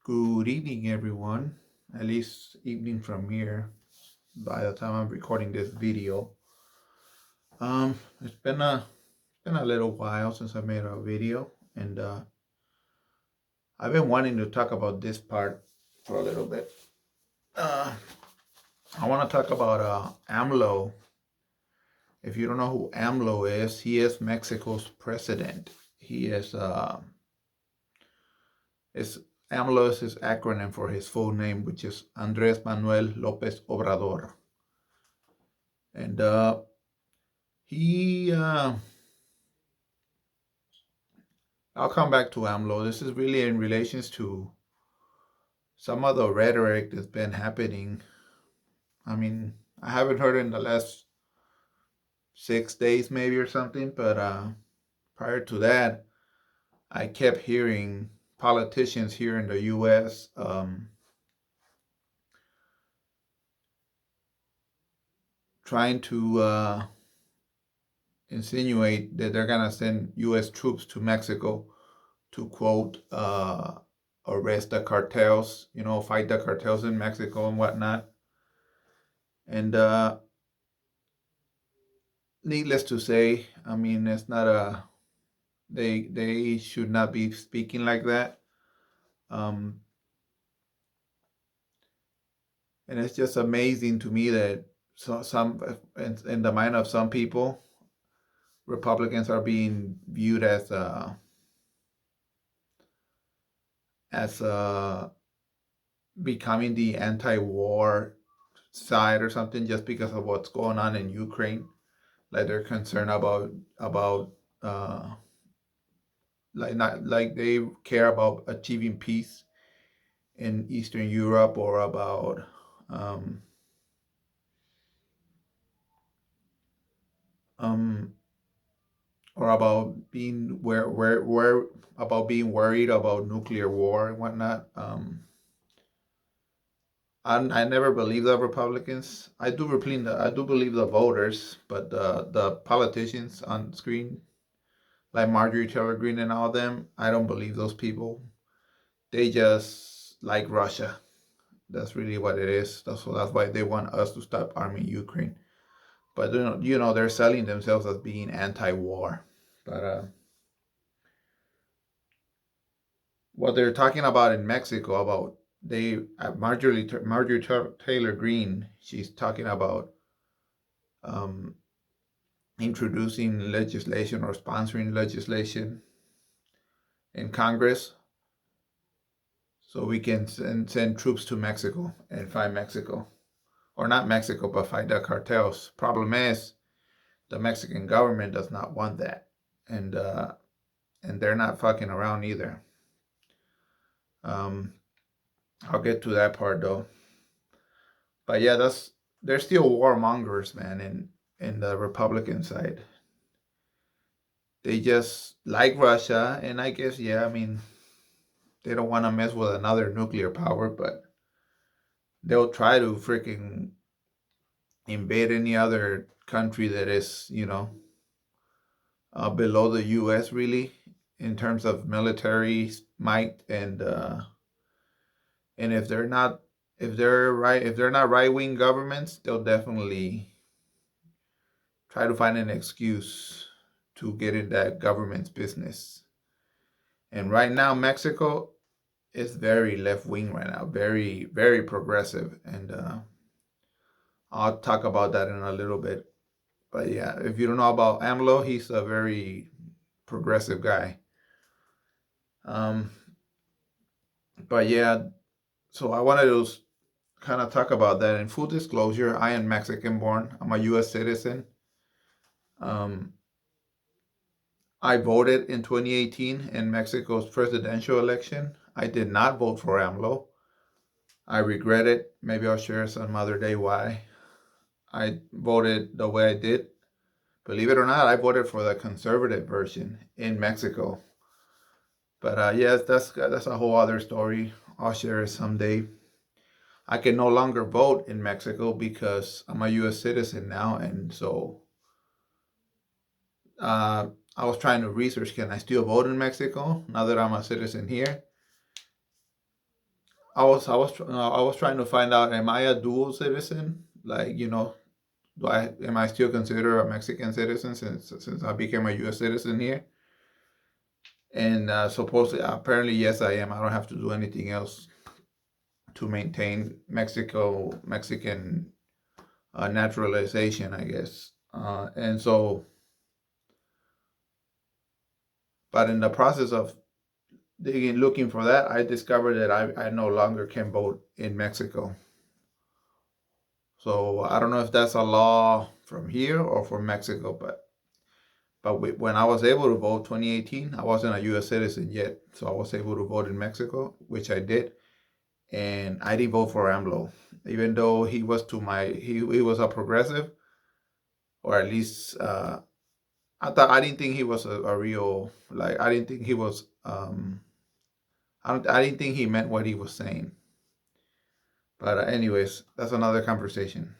Good evening, everyone. At least evening from here. By the time I'm recording this video, it's been a little while since I made a video, and I've been wanting to talk about this part for a little bit. Uh, I want to talk about AMLO. If you don't know who AMLO is, he is Mexico's president. He is AMLO is his acronym for his full name, which is Andrés Manuel López Obrador. And he, I'll come back to AMLO. This is really in relations to some of the rhetoric that's been happening. I mean, I haven't heard it in the last 6 days, maybe, or something, but prior to that, I kept hearing politicians here in the US trying to insinuate that they're going to send US troops to Mexico to, quote, arrest the cartels, fight the cartels in Mexico and whatnot. And needless to say, I mean, it's not they should not be speaking like that. Um, and it's just amazing to me that some in the mind of some people, Republicans are being viewed as becoming the anti-war side or something just because of what's going on in Ukraine. Like they're concerned about like not like they care about achieving peace in Eastern Europe um, um, or about being where about being worried about nuclear war and whatnot. I never believe the Republicans. I do believe the voters, but the politicians on screen like Marjorie Taylor Greene and all them, I don't believe those people. They just like Russia. That's really what it is. That's why they want us to stop arming Ukraine. But they're selling themselves as being anti-war. But what they're talking about in Mexico about they Marjorie Taylor Greene, she's talking about um, introducing legislation or sponsoring legislation in Congress so we can send troops to Mexico and fight Mexico. Or not Mexico, but fight the cartels. Problem is, the Mexican government does not want that. And they're not fucking around either. Um, I'll get to that part though. But yeah, they're still warmongers, man, in the Republican side. They just like Russia, and I guess I mean they don't want to mess with another nuclear power, but they'll try to freaking invade any other country that is, below the U.S. really in terms of military might and if they're not right wing governments, they'll definitely try to find an excuse to get in that government's business. And right now, Mexico is very left wing right now, very very progressive, and I'll talk about that in a little bit. But yeah, if you don't know about AMLO, he's a very progressive guy. Um, but yeah, so I wanted to kind of talk about that. In full disclosure, I am Mexican born. I'm a U.S. citizen. Um, I voted in 2018 in Mexico's presidential election. I did not vote for AMLO. I regret it. Maybe I'll share some other day why I voted the way I did. Believe it or not, I voted for the conservative version in Mexico. But yes, that's a whole other story. I'll share it someday. I can no longer vote in Mexico because I'm a U.S. citizen now, and so uh, I was trying to research: can I still vote in Mexico now that I'm a citizen here? I was trying to find out, am I a dual citizen? Like, am I still considered a Mexican citizen since I became a U.S. citizen here? And supposedly, apparently, yes, I am. I don't have to do anything else to maintain Mexican naturalization, I guess. And so, but in the process of digging, looking for that, I discovered that I no longer can vote in Mexico. So I don't know if that's a law from here or from Mexico, but when I was able to vote 2018, I wasn't a U.S. citizen yet, so I was able to vote in Mexico, which I did, and I didn't vote for AMLO, even though he was he was a progressive, or at least I didn't think he was a real, like, I didn't think he was I didn't think he meant what he was saying. But anyways, that's another conversation.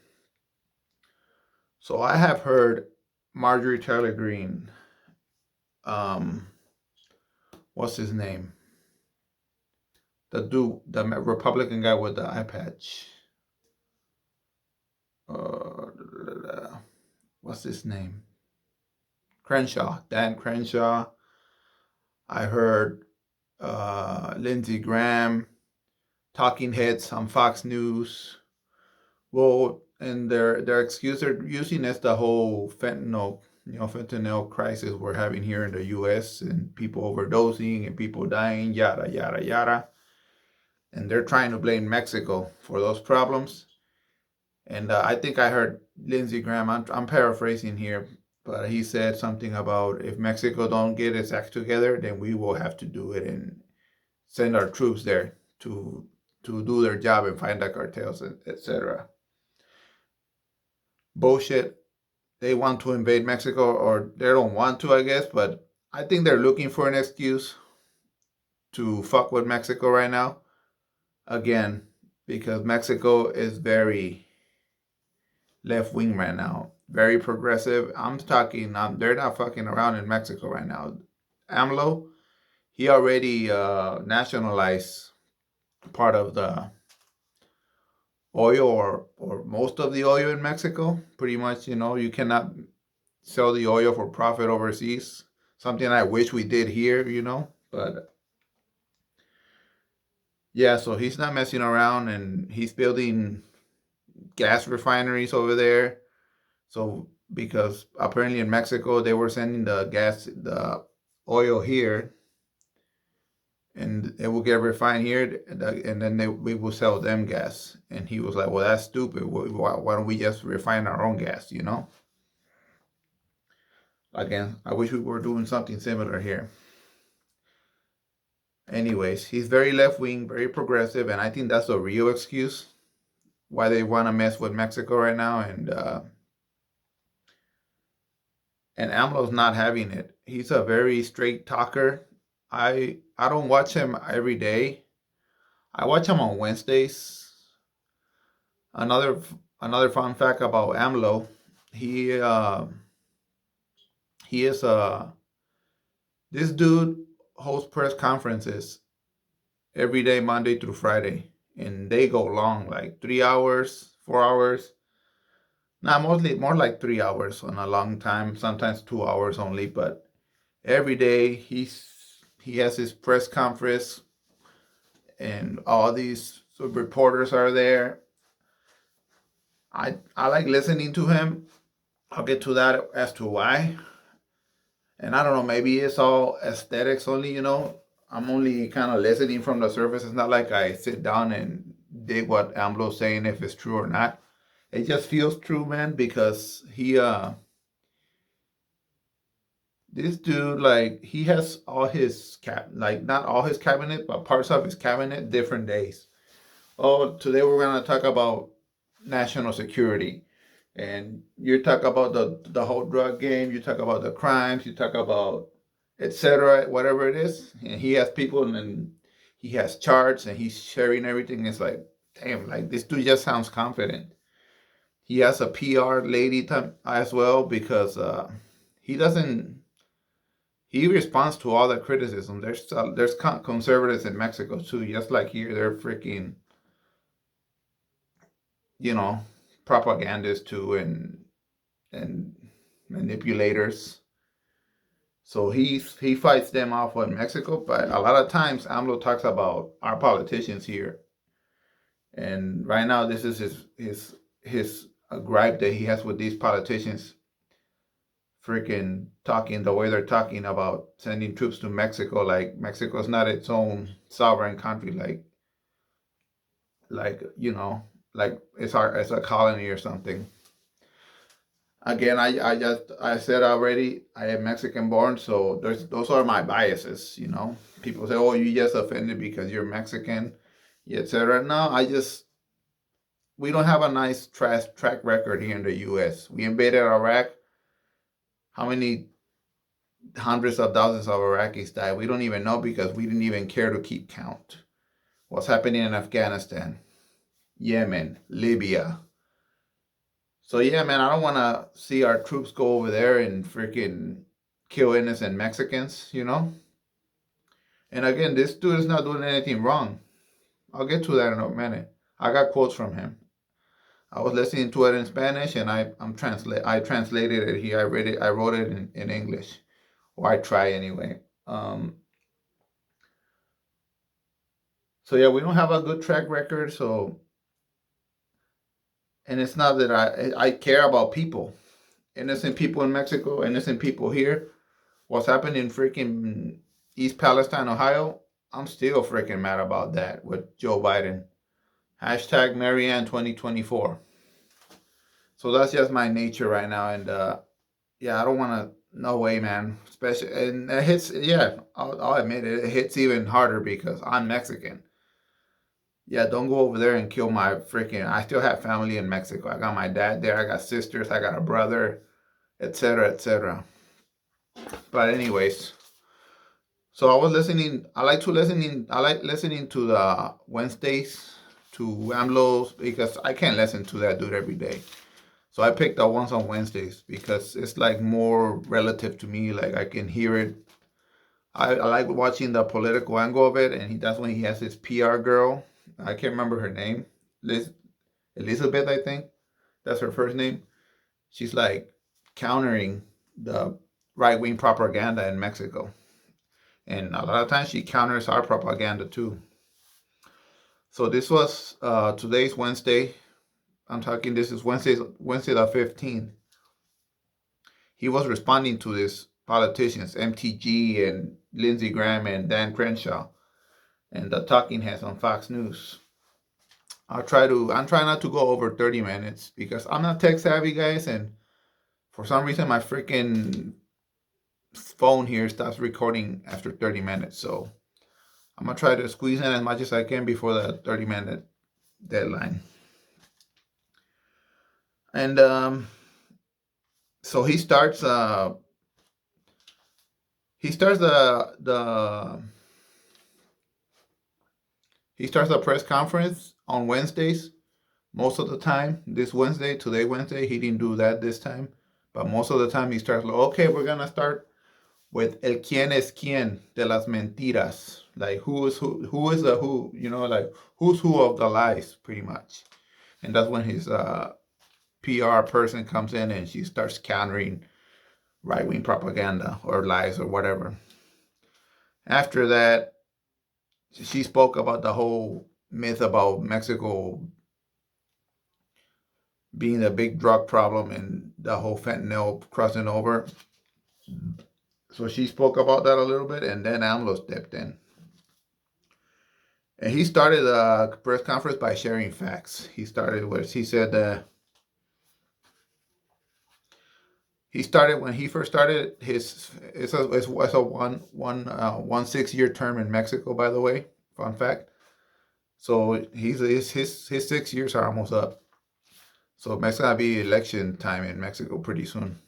So I have heard Marjorie Taylor Greene, um, what's his name? The Republican guy with the eye patch. What's his name? Crenshaw, Dan Crenshaw. I heard Lindsey Graham, talking heads on Fox News. Well, and their excuse they're using is the whole fentanyl crisis we're having here in the U.S. and people overdosing and people dying, yada yada yada. And they're trying to blame Mexico for those problems. And I think I heard Lindsey Graham. I'm paraphrasing here, but he said something about if Mexico don't get its act together, then we will have to do it and send our troops there to do their job and find the cartels, etc. Bullshit. They want to invade Mexico, or they don't want to, I guess, but I think they're looking for an excuse to fuck with Mexico right now. Again, because Mexico is very left wing right now, very progressive. I'm talking, they're not fucking around in Mexico right now. AMLO, he already nationalized part of the oil, or most of the oil in Mexico. Pretty much, you cannot sell the oil for profit overseas. Something I wish we did here, But yeah, so he's not messing around, and he's building gas refineries over there. So because apparently in Mexico they were sending the oil here, and it will get refined here, and then we will sell them gas. And he was like, "Well, that's stupid. Why don't we just refine our own gas?" Again, I wish we were doing something similar here. Anyways, he's very left wing, very progressive, and I think that's a real excuse why they want to mess with Mexico right now. And AMLO's not having it. He's a very straight talker. I don't watch him every day. I watch him on Wednesdays. Another another fun fact about AMLO, he he is this dude hosts press conferences every day, Monday through Friday, and they go long, like 3 hours, 4 hours. Nah, mostly more like 3 hours on a long time, sometimes 2 hours only, but every day he has his press conference, and all these reporters are there. I like listening to him. I'll get to that as to why. And I don't know, maybe it's all aesthetics only. I'm only kind of listening from the surface. It's not like I sit down and dig what AMLO's saying, if it's true or not. It just feels true, man, because this dude, like, he has all his like, not all his cabinet, but parts of his cabinet different days. Oh, today we're gonna talk about national security, and you talk about the whole drug game. You talk about the crimes. You talk about etc. Whatever it is, and he has people, and he has charts, and he's sharing everything. It's like, damn, like, this dude just sounds confident. He has a PR lady as well, because he doesn't he responds to all the criticism. There's conservatives in Mexico too, just like here. They're freaking, you know, propagandists too, and manipulators. So he fights them off in Mexico, but a lot of times AMLO talks about our politicians here, and right now this is his gripe that he has with these politicians, freaking talking the way they're talking about sending troops to Mexico, like Mexico's not its own sovereign country, like you know, like it's a colony or something. Again, I said already, I am Mexican born, so those are my biases. You know, people say, "Oh, you just offended because you're Mexican," etc. No, we don't have a nice track record here in the U.S. We invaded Iraq. How many hundreds of thousands of Iraqis died? We don't even know because we didn't even care to keep count. What's happening in Afghanistan, Yemen, Libya? So yeah, man, I don't want to see our troops go over there and freaking kill innocent Mexicans, you know? And again, this dude is not doing anything wrong. I'll get to that in a minute. I got quotes from him. I was listening to it in Spanish, and I translated it here. I read it. I wrote it in English, or I try anyway. So yeah, we don't have a good track record. So, and it's not that I care about people, innocent people in Mexico, innocent people here. What's happening in freaking East Palestine, Ohio? I'm still freaking mad about that with Joe Biden. Hashtag Marianne 2024. So that's just my nature right now, and yeah, I don't want to. No way, man. Especially, and it hits. Yeah, I'll admit it. It hits even harder because I'm Mexican. Yeah, don't go over there and kill my freaking. I still have family in Mexico. I got my dad there. I got sisters. I got a brother, etc., etc. But anyways, so I was listening. I like listening to the Wednesdays to AMLO's because I can't listen to that dude every day. So I picked the ones on Wednesdays because it's like more relative to me. Like I can hear it. I like watching the political angle of it, and that's when he has his PR girl. I can't remember her name. Elizabeth, I think that's her first name. She's like countering the right wing propaganda in Mexico, and a lot of times she counters our propaganda too. So this was today's Wednesday. I'm talking. This is Wednesday the 15th. He was responding to these politicians, MTG and Lindsey Graham and Dan Crenshaw, and the talking heads on Fox News. I'm trying not to go over 30 minutes because I'm not tech savvy, guys, and for some reason my freaking phone here stops recording after 30 minutes. So I'm gonna try to squeeze in as much as I can before the 30-minute deadline. And so he starts the press conference on Wednesdays most of the time. Today Wednesday, he didn't do that this time, but most of the time he starts like, okay, we're gonna start with el quién es quién de las mentiras, like who is who, you know, like who's who of the lies, pretty much. And that's when his PR person comes in and she starts countering right wing propaganda or lies or whatever. After that, she spoke about the whole myth about Mexico being a big drug problem and the whole fentanyl crossing over. So she spoke about that a little bit, and then AMLO stepped in. And he started the press conference by sharing facts. He started with, he said, he started when he first started it's a 1 6 year term in Mexico, by the way, fun fact. So his 6 years are almost up. So it's gonna be election time in Mexico pretty soon.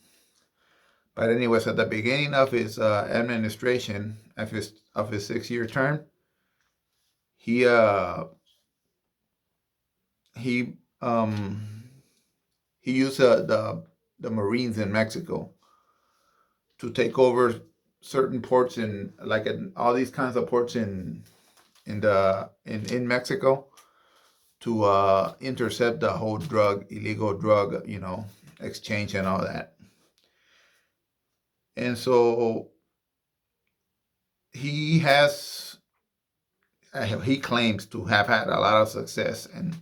But anyways, at the beginning of his administration, of his 6 year term, he he used the Marines in Mexico to take over certain ports in all these kinds of ports in Mexico to intercept the whole illegal drug, exchange and all that. And so he has he claims to have had a lot of success. And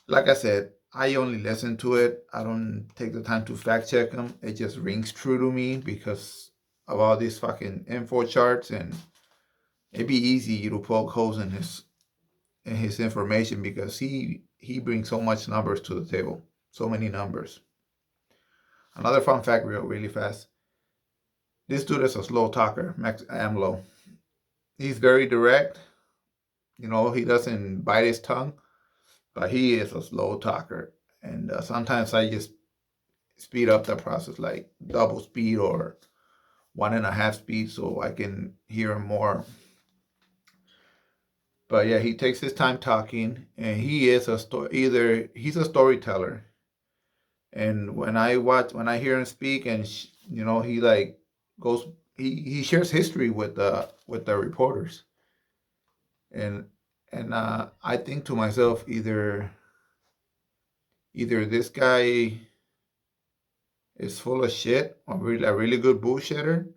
like I said, I only listen to it. I don't take the time to fact check them. It just rings true to me because of all these fucking info charts, and it'd be easy to poke holes in his information because he brings so much numbers to the table, so many numbers. Another fun fact, really fast. This dude is a slow talker, AMLO. He's very direct. He doesn't bite his tongue, but he is a slow talker. And sometimes I just speed up the process, like double speed or 1.5 speed, so I can hear him more. But yeah, he takes his time talking, and he is he's a storyteller. And when I hear him speak, and he like goes, he shares history with the reporters, and I think to myself, either this guy is full of shit, or a really good bullshitter,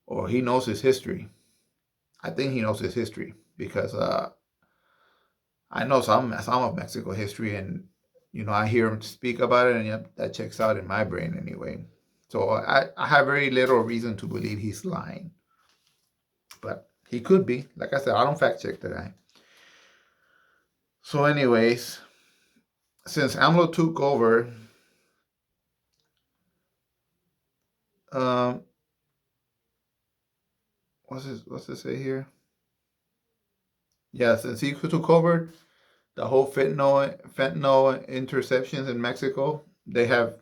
or he knows his history. I think he knows his history because I know some of Mexico history, and I hear him speak about it, and yep, that checks out in my brain anyway. So I have very little reason to believe he's lying, but he could be. Like I said, I don't fact check the guy. So, anyways, since AMLO took over, um, what's it say here? Yeah, since he took over, the whole fentanyl interceptions in Mexico, they have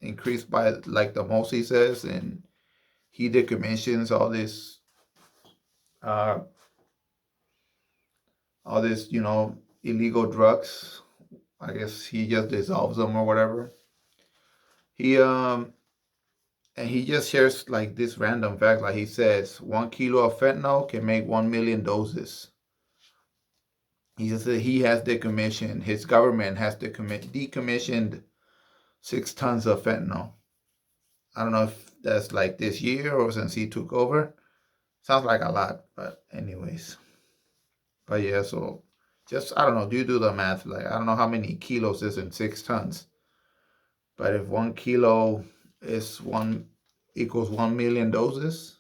increased by like the most, he says, and he decommissions uh, all this illegal drugs. I guess he just dissolves them or whatever. He and he just shares like this random fact, like he says 1 kilo of fentanyl can make 1 million doses. He just said he has decommissioned, his government has decommissioned 6 tons of fentanyl. I don't know if that's like this year or since he took over. Sounds like a lot, but anyways. But yeah, so just, I don't know, do you do the math? Like, I don't know how many kilos is in 6 tons. But if 1 kilo is equals 1 million doses,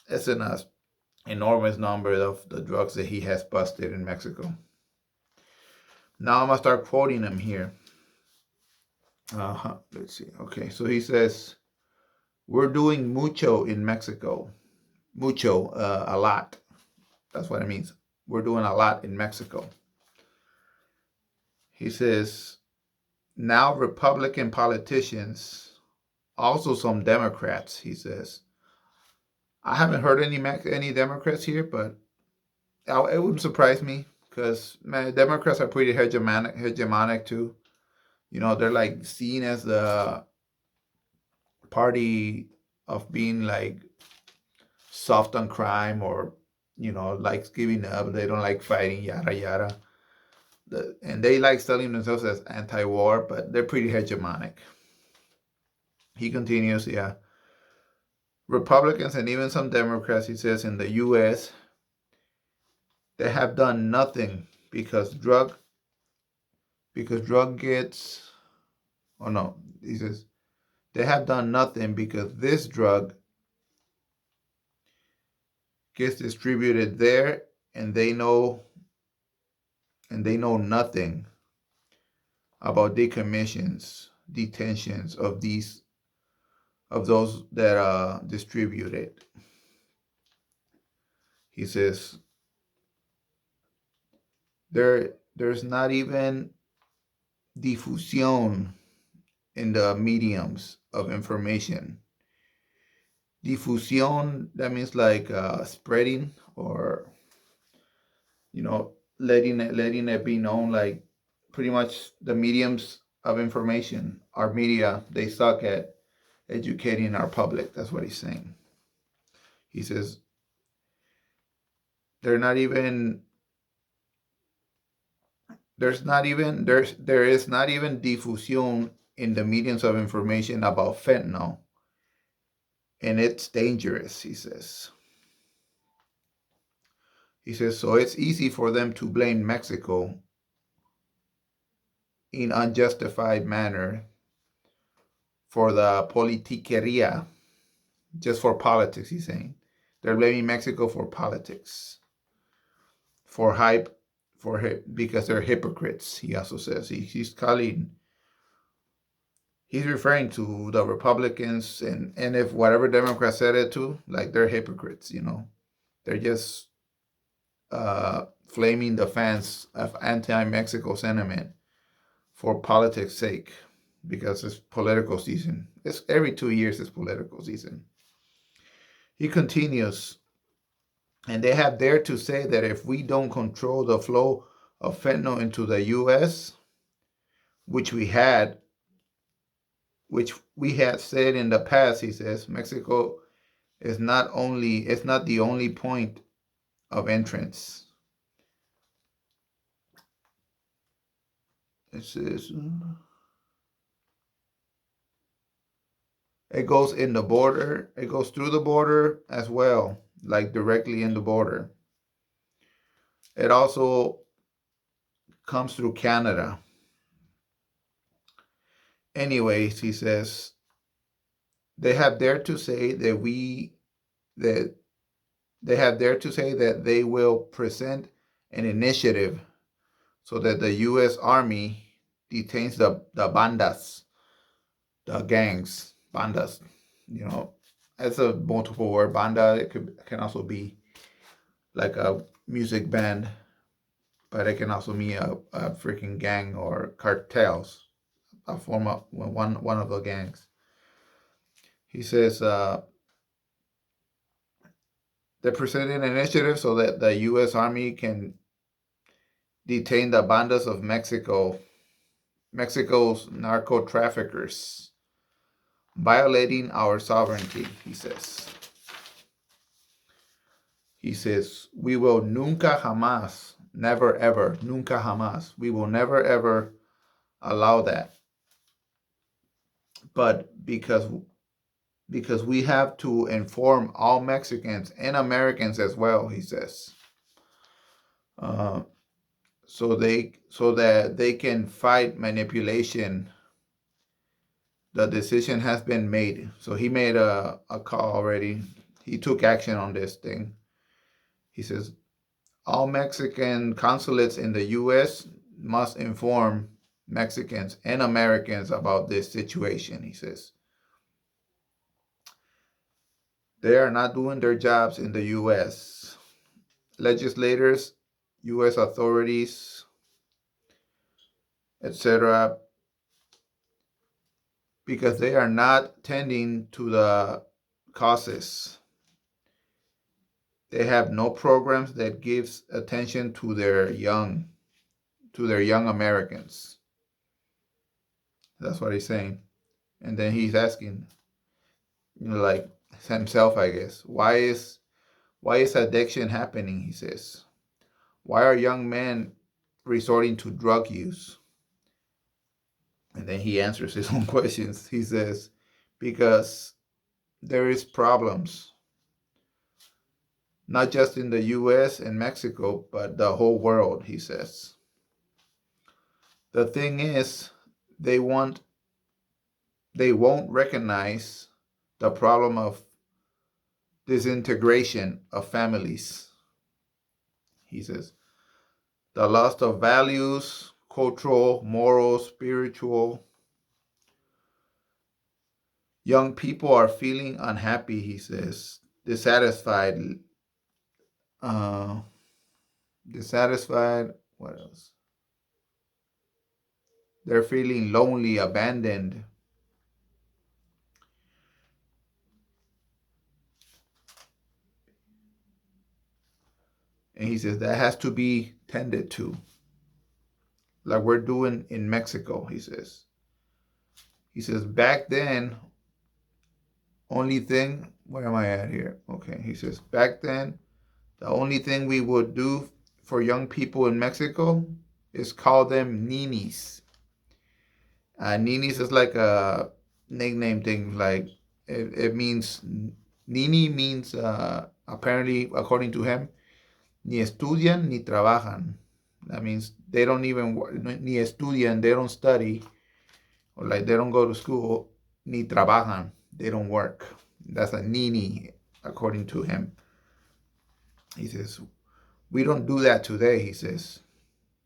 it's an enormous number of the drugs that he has busted in Mexico. Now I'm gonna start quoting him here. Let's see. Okay, so he says, "We're doing mucho in Mexico. Mucho, a lot. That's what it means. We're doing a lot in Mexico." He says, "Now Republican politicians, also some Democrats," he says. I haven't heard any Democrats here, but it wouldn't surprise me because Democrats are pretty hegemonic too. They're like seen as the party of being like soft on crime, or likes giving up. They don't like fighting, yada yada. And they like selling themselves as anti-war, but they're pretty hegemonic. He continues, yeah. Republicans and even some Democrats, he says, in the U.S., they have done nothing because drug gets, oh no, he says, they have done nothing because this drug gets distributed there, and they know nothing about detentions of those that distribute it. He says there's not even diffusion in the mediums of information. Diffusion, that means like spreading, or letting it be known. Like, pretty much the mediums of information, our media, they suck at educating our public. That's what he's saying. He says they're not even there is not even diffusion in the mediums of information about fentanyl, and it's dangerous, he says. He says, so it's easy for them to blame Mexico in unjustified manner for the politiqueria, just for politics, he's saying. They're blaming Mexico for politics, for hype, because they're hypocrites, he also says. He's referring to the Republicans, and if whatever Democrat said it to, like, they're hypocrites, They're just flaming the fans of anti-Mexico sentiment for politics' sake, because it's political season. It's every 2 years it's political season. He continues, and they have dared to say that if we don't control the flow of fentanyl into the U.S., which we had said in the past, he says, Mexico is not the only point of entrance. It says it goes in the border. It goes through the border as well, like directly in the border. It also comes through Canada. Anyways, he says, they have dared to say that they will present an initiative so that the U.S. Army detains the bandas, the gangs, bandas. It's a multiple word. Banda, it can also be like a music band, but it can also mean a freaking gang, or cartels, a form of one of the gangs. He says they're presenting an initiative so that the U.S. Army can detain the bandas of Mexico's narco traffickers, violating our sovereignty, he says. He says, we will nunca jamás, never ever, nunca jamás, we will never ever allow that. But because we have to inform all Mexicans and Americans as well, he says, so that they can fight manipulation. The decision has been made. So he made a call already. He took action on this thing. He says, all Mexican consulates in the U.S. must inform Mexicans and Americans about this situation, he says. They are not doing their jobs in the U.S. Legislators, U.S. authorities, etc., because they are not tending to the causes. They have no programs that gives attention to their young Americans. That's what he's saying. And then he's asking, like himself, I guess, why is addiction happening? He says, why are young men resorting to drug use? And then he answers his own questions. He says, because there is problems, not just in the U.S. and Mexico, but the whole world, he says. The thing is, they won't recognize the problem of disintegration of families. He says, the loss of values, cultural, moral, spiritual. Young people are feeling unhappy, he says, dissatisfied. What else? They're feeling lonely, abandoned. And he says that has to be tended to, like we're doing in Mexico, he says. He says back then, only thing, where am I at here? Okay, he says, back then, the only thing we would do for young people in Mexico is call them ninis. Ninis is like a nickname thing. Like it means nini means apparently according to him, ni estudian ni trabajan. That means they don't even ni estudian, they don't study, or like they don't go to school. Ni trabajan, they don't work. That's a nini according to him. He says we don't do that today. He says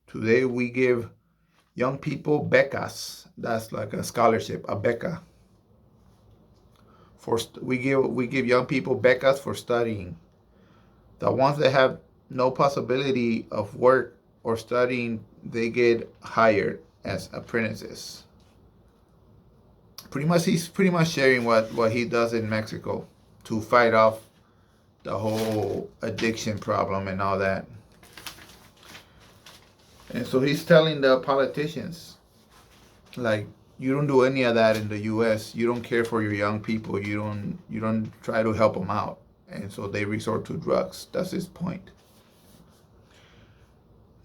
today we give young people becas. That's like a scholarship, a beca. We give young people becas for studying. The ones that have no possibility of work or studying, they get hired as apprentices. Pretty much, he's pretty much sharing what he does in Mexico to fight off the whole addiction problem and all that. And so he's telling the politicians, like, you don't do any of that in the U.S. You don't care for your young people. You don't try to help them out, and so they resort to drugs. That's his point.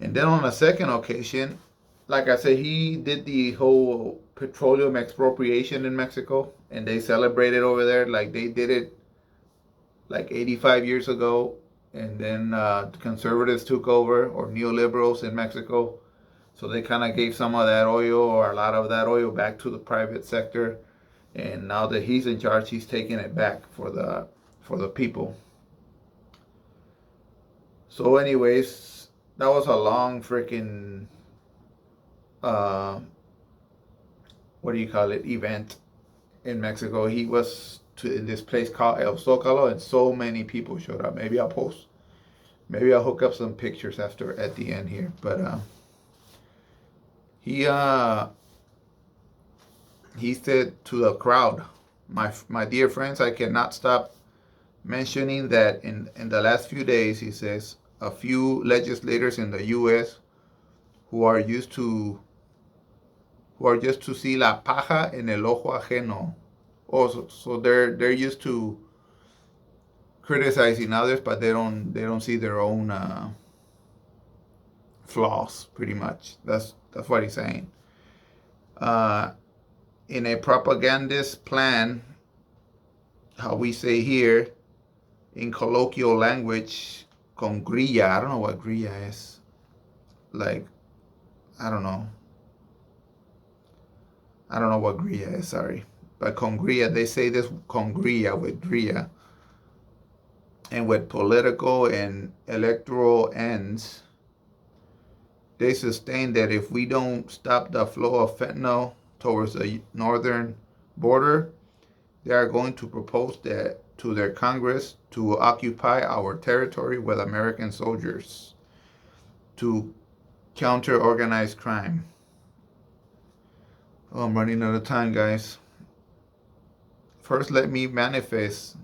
And then on a second occasion, like I said, he did the whole petroleum expropriation in Mexico, and they celebrated over there like they did it like 85 years ago. And then the conservatives took over, or neoliberals in Mexico. So they kind of gave some of that oil, or a lot of that oil, back to the private sector. And now that he's in charge, he's taking it back for the people. So, anyways, that was a long freaking what do you call it, event in Mexico. He was in this place called El Zócalo, and so many people showed up. Maybe I'll hook up some pictures after at the end here. But he said to the crowd, my dear friends, I cannot stop mentioning that in the last few days, he says, a few legislators in the U.S. who are just to see la paja en el ojo ajeno. Oh, so they're used to criticizing others, but they don't see their own flaws. Pretty much, that's what he's saying. In a propagandist plan, how we say here in colloquial language, con grilla. I don't know what grilla is. Like, I don't know. I don't know what grilla is, sorry. But con grilla, they say this con grilla, with grilla. And with political and electoral ends, they sustain that if we don't stop the flow of fentanyl towards the northern border, they are going to propose that to their Congress to occupy our territory with American soldiers to counter organized crime. Oh, I'm running out of time, guys. First, let me manifest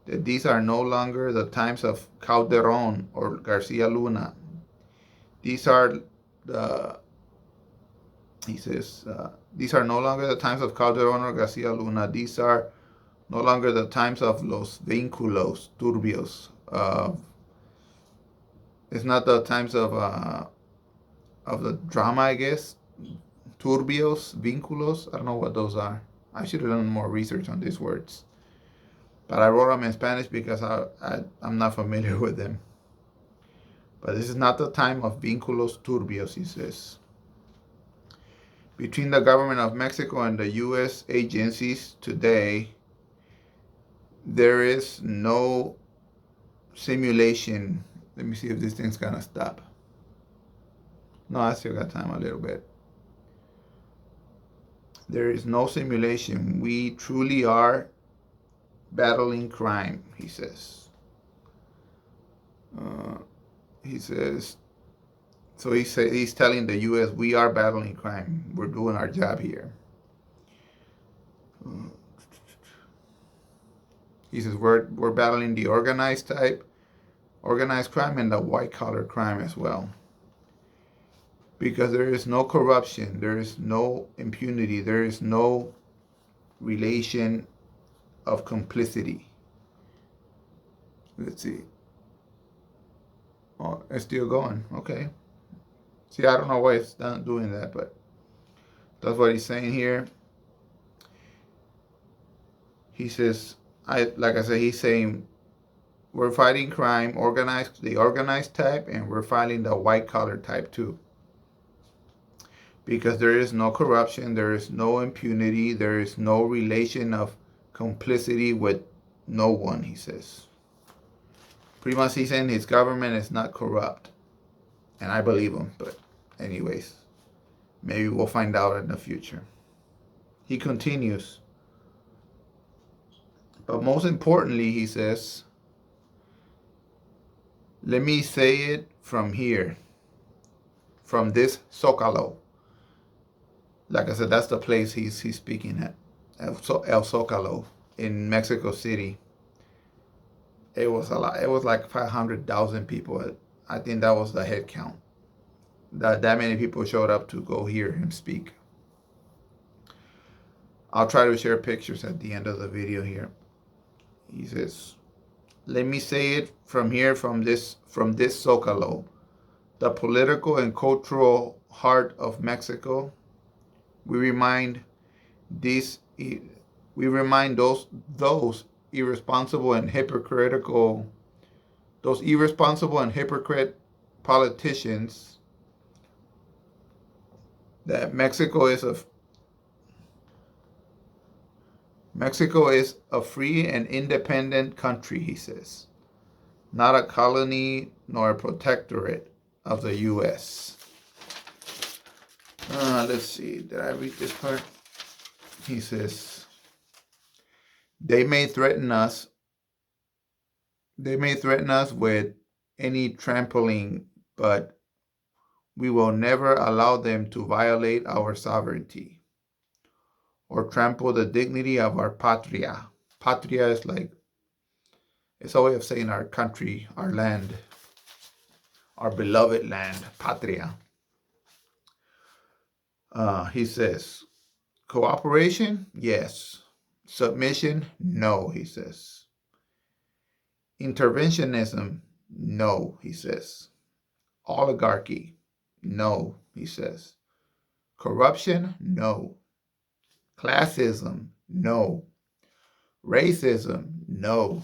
that these are no longer the times of Calderon or Garcia Luna. These are he says, these are no longer the times of Calderon or Garcia Luna. These are no longer the times of los vínculos turbios. It's not the times of the drama, I guess. Turbios, vínculos. I don't know what those are. I should have done more research on these words. But I wrote them in Spanish because I'm not familiar with them. But this is not the time of vínculos turbios, he says. Between the government of Mexico and the U.S. agencies today, there is no simulation. Let me see if this thing's gonna stop. No, I still got time a little bit. There is no simulation. We truly are battling crime, he says. So he's telling the U.S. we are battling crime. We're doing our job here. He says we're battling the organized crime, and the white collar crime as well. Because there is no corruption, there is no impunity, there is no relation of complicity. Let's see. Oh, it's still going. Okay. See, I don't know why it's not doing that, but that's what he's saying here. He says, like I said, he's saying we're fighting crime, the organized type, and we're fighting the white collar type too. Because there is no corruption, there is no impunity, there is no relation of complicity with no one, he says. Pretty much he's saying his government is not corrupt. And I believe him, but anyways, maybe we'll find out in the future. He continues. But most importantly, he says, let me say it from here, from this Zócalo. Like I said, that's the place he's speaking at, El Zócalo in Mexico City. It was a lot. It was like 500,000 people. I think that was the head count. That many people showed up to go hear him speak. I'll try to share pictures at the end of the video here. He says, let me say it from here, from this Zócalo, the political and cultural heart of Mexico. We remind those irresponsible and hypocrite politicians that Mexico is a free and independent country, he says, not a colony nor a protectorate of the U.S. Let's see, did I read this part? He says, they may threaten us with any trampling, but we will never allow them to violate our sovereignty or trample the dignity of our patria. Patria is like, it's a way of saying our country, our land, our beloved land, patria. He says, cooperation, yes. Submission, no, he says. Interventionism, no, he says. Oligarchy, no, he says. Corruption, no. Classism, no. Racism, no.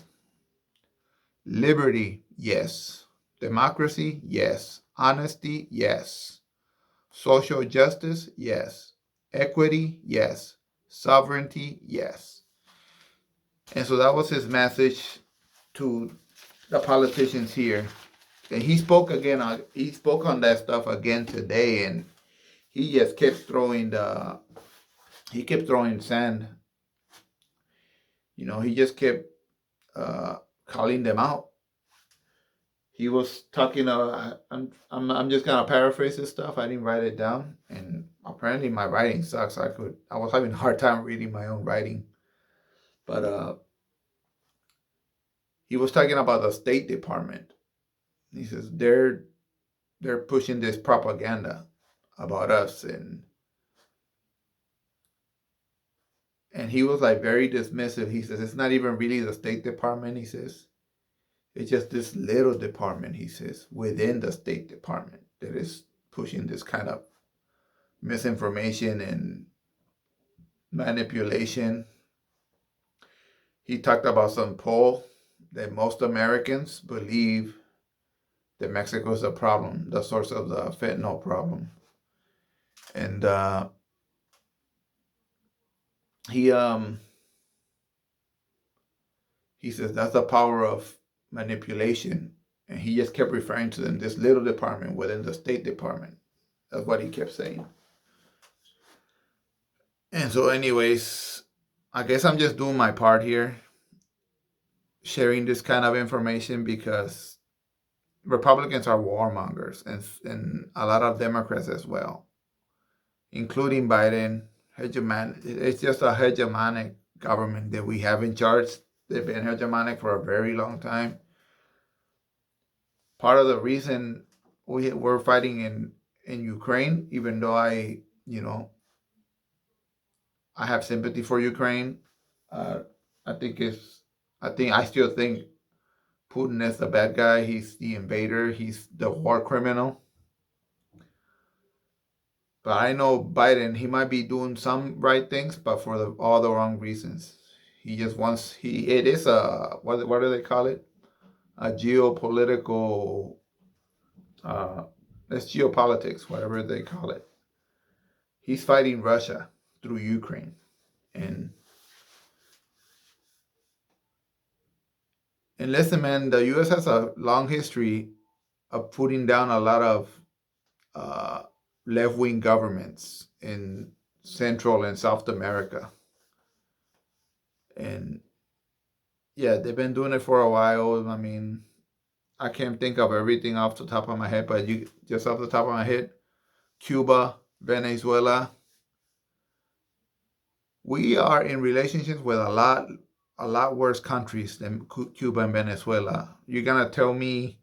Liberty, yes. Democracy, yes. Honesty, yes. Social justice, yes. Equity, yes. Sovereignty, yes. And so that was his message to the politicians here. And he spoke on that stuff again today, and he just kept throwing sand. You know, he just kept calling them out. He was talking. I'm just gonna paraphrase this stuff. I didn't write it down, and apparently my writing sucks. I was having a hard time reading my own writing, but he was talking about the State Department. He says they're pushing this propaganda about us, and he was like very dismissive. He says it's not even really the State Department. He says it's just this little department, he says, within the State Department that is pushing this kind of misinformation and manipulation. He talked about some poll that most Americans believe that Mexico is the problem, the source of the fentanyl problem. And he says that's the power of manipulation. And he just kept referring to them, this little department within the State Department. That's what he kept saying. And so anyways, I guess I'm just doing my part here, sharing this kind of information, because Republicans are warmongers, and a lot of Democrats as well, including Biden. It's just a hegemonic government that we have in charge. They've been hegemonic for a very long time. Part of the reason we're fighting in Ukraine, even though I have sympathy for Ukraine. I think I still think Putin is the bad guy. He's the invader. He's the war criminal. But I know Biden, he might be doing some right things, but for all the wrong reasons. He just wants it is a what do they call it? A geopolitical it's geopolitics, whatever they call it. He's fighting Russia through Ukraine. And listen, man, the US has a long history of putting down a lot of uh, left wing governments in Central and South America. And yeah, they've been doing it for a while. I mean, I can't think of everything off the top of my head, but you just off the top of my head, Cuba, Venezuela. We are in relationships with a lot worse countries than Cuba and Venezuela. You're gonna tell me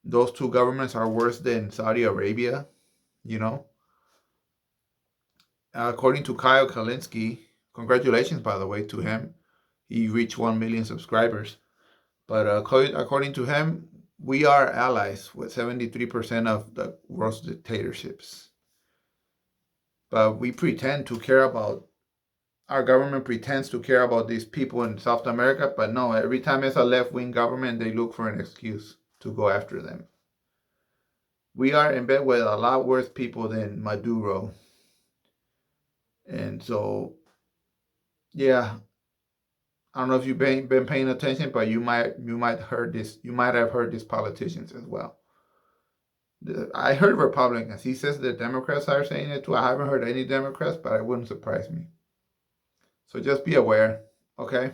those two governments are worse than Saudi Arabia? You know, according to Kyle Kalinske, congratulations by the way to him. He reached 1 million subscribers. But according to him, we are allies with 73% of the world's dictatorships. But we pretend to care about, our government pretends to care about these people in South America, but no, every time it's a left wing government, they look for an excuse to go after them. We are in bed with a lot worse people than Maduro. And so, yeah, I don't know if you've been paying attention, but you might have heard these politicians as well. I heard Republicans. He says the Democrats are saying it too. I haven't heard any Democrats, but it wouldn't surprise me. So just be aware, okay?